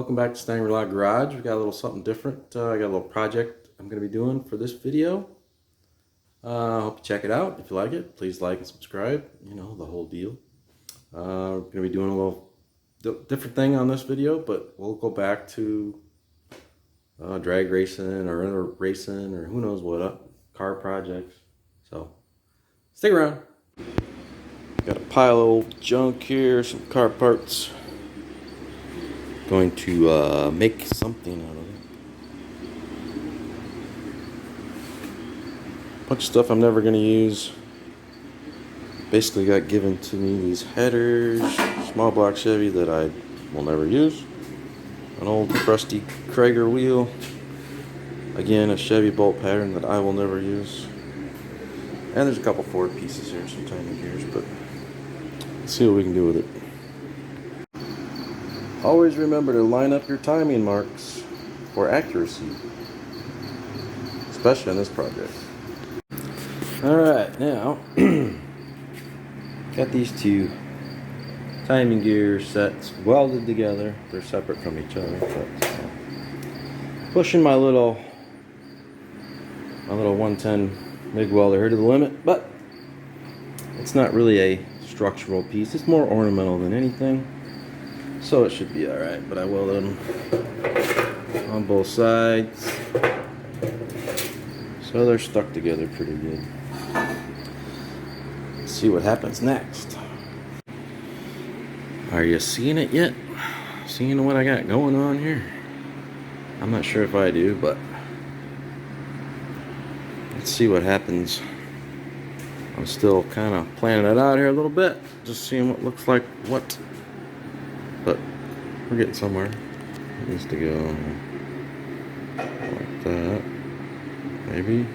welcome back to StangRi-La Garage. We got a little something different. I got a little project I'm going to be doing for this video. Hope you check it out. If you like it, please like and subscribe. You know, the whole deal. We're going to be doing a little different thing on this video, but we'll go back to drag racing or inner racing or who knows what, car projects. So stick around. Got a pile of old junk here, some car parts. Going to make something out of it. Bunch of stuff I'm never going to use. Basically got given to me these headers, small block Chevy that I will never use. An old crusty Krager wheel. Again, a Chevy bolt pattern that I will never use. And there's a couple Ford pieces here, some tiny gears, but let's see what we can do with it. Always remember to line up your timing marks for accuracy, especially on this project. Alright, now, got these two timing gear sets welded together. They're separate from each other, but pushing my little 110 MIG welder here to the limit, but it's not really a structural piece. It's more ornamental than anything. So it should be alright, but I welded them on both sides. So they're stuck together pretty good. Let's see what happens next. Are you seeing it yet? Seeing what I got going on here? I'm not sure if I do, but let's see what happens. I'm still kind of planning it out here a little bit. Just seeing what looks like what. But we're getting somewhere. It needs to go like that. Maybe.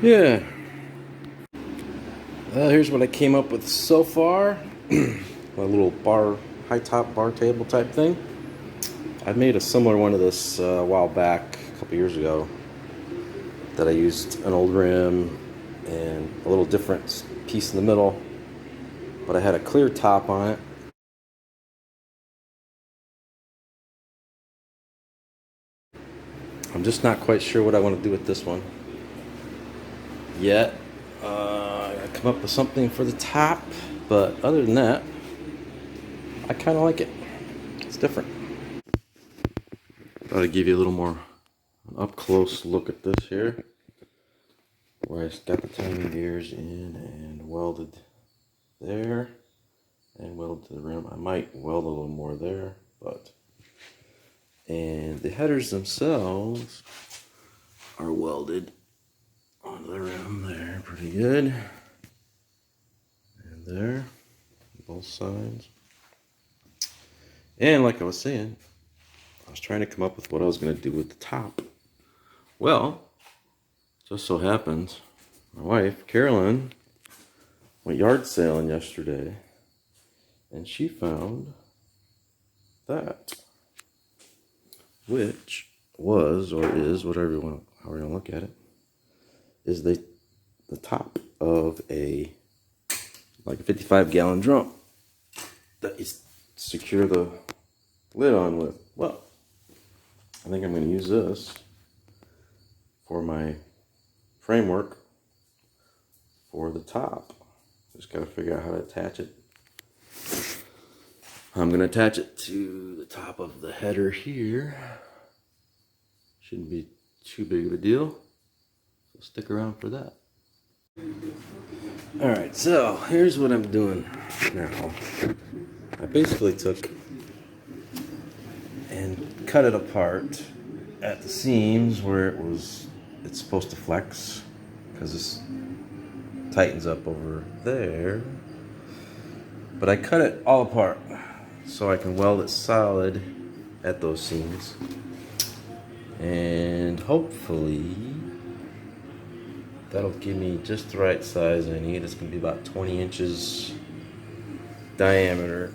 Yeah. Here's what I came up with so far. A little bar, high top bar table type thing. I made a similar one of this a while back, a couple years ago. That I used an old rim and a little different piece in the middle. But I had a clear top on it. I'm just not quite sure what I want to do with this one yet. I gotta come up with something for the top, but other than that, I kind of like it. It's different. Thought I'd give you a little more up close look at this here, where I got the timing gears in and welded there and welded to the rim. I might weld a little more there, but. And the headers themselves are welded onto the rim there, pretty good. And there, both sides. And like I was saying, I was trying to come up with what I was going to do with the top. Well, just so happens, my wife, Carolyn, went yard sailing yesterday, and she found that. Which was, or is, whatever you want, however you want to look at it, is the top of like a 55-gallon drum that you secure the lid on with. Well, I think I'm going to use this for my framework for the top. Just got to figure out how to attach it. I'm going to attach it to the top of the header here. Shouldn't be too big of a deal. So stick around for that. Alright, so here's what I'm doing now. I basically took and cut it apart at the seams where it's supposed to flex, because this tightens up over there. But I cut it all apart so I can weld it solid at those seams, and hopefully that'll give me just the right size I need. It's going to be about 20 inches diameter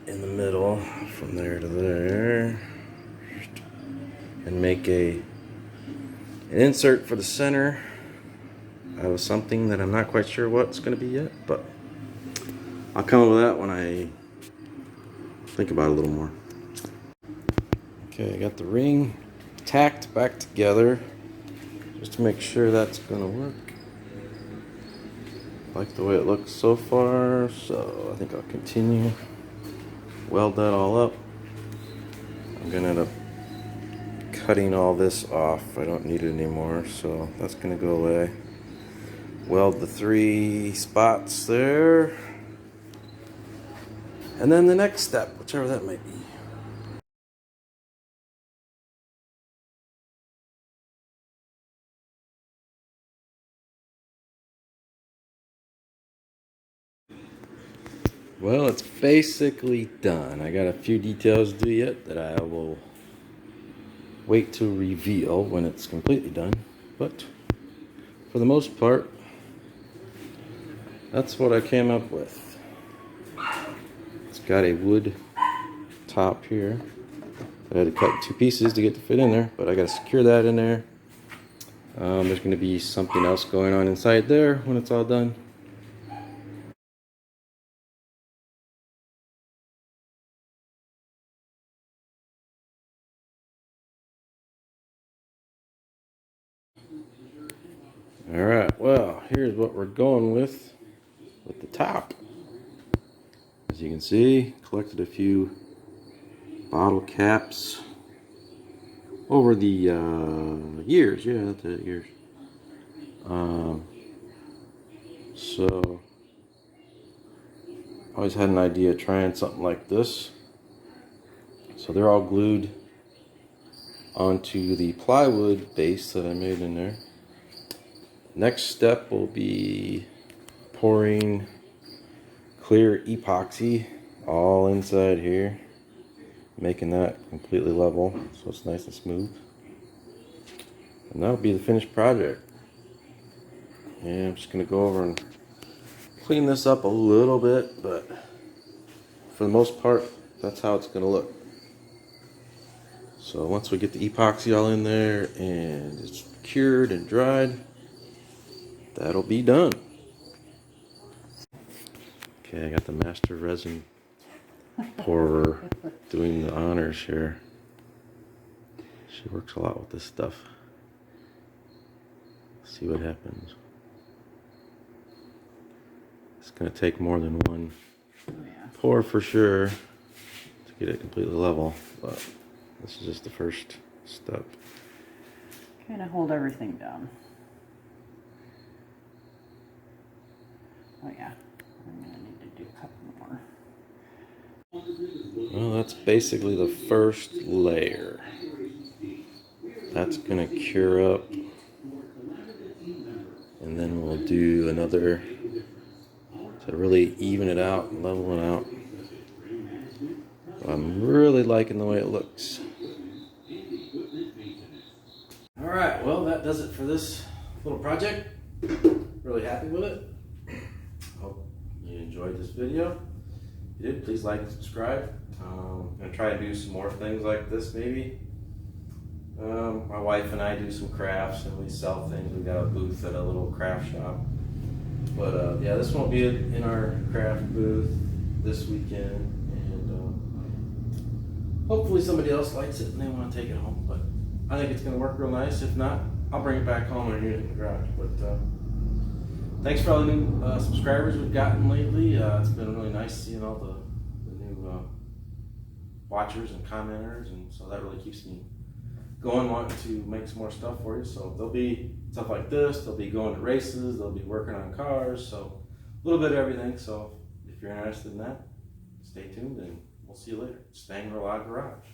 in the middle from there to there, and make an insert for the center out of something that I'm not quite sure what it's going to be yet, but I'll come up with that when I think about it a little more. Okay, I got the ring tacked back together just to make sure that's gonna work. Like the way it looks so far, so I think I'll continue. Weld that all up. I'm gonna end up cutting all this off. I don't need it anymore, so that's gonna go away. Weld the 3 spots there. And then the next step, whichever that might be. Well, it's basically done. I got a few details to do yet that I will wait to reveal when it's completely done. But for the most part, that's what I came up with. It's got a wood top here. I had to cut 2 pieces to get to fit in there, but I got to secure that in there. There's going to be something else going on inside there when it's all done. Alright, well, here's what we're going with the top. As you can see, collected a few bottle caps over the years. Yeah, that's it, years. So, I always had an idea of trying something like this. So they're all glued onto the plywood base that I made in there. Next step will be pouring clear epoxy all inside here, making that completely level so it's nice and smooth. And that'll be the finished project. And I'm just going to go over and clean this up a little bit, but for the most part, that's how it's going to look. So once we get the epoxy all in there and it's cured and dried, that'll be done. Okay, I got the master resin pourer doing the honors here. She works a lot with this stuff. See what happens. It's going to take more than one pour for sure to get it completely level, but this is just the first step. Kind of hold everything down. Oh yeah, I'm going to need to do a couple more. Well, that's basically the first layer. That's going to cure up. And then we'll do another to really even it out and level it out. I'm really liking the way it looks. Alright, well that does it for this little project. Really happy with it. Hope you enjoyed this video. If you did, please like and subscribe. I'm going to try and do some more things like this maybe. My wife and I do some crafts and we sell things. We got a booth at a little craft shop. But yeah, this won't be in our craft booth this weekend. And hopefully somebody else likes it and they want to take it home. But I think it's going to work real nice. If not, I'll bring it back home and use it in the garage. But thanks for all the new subscribers we've gotten lately. It's been really nice seeing all the new watchers and commenters. And so that really keeps me going, wanting to make some more stuff for you. So there'll be stuff like this, they'll be going to races, they'll be working on cars, so a little bit of everything. So if you're interested in that, stay tuned and we'll see you later. StangRi-La Garage.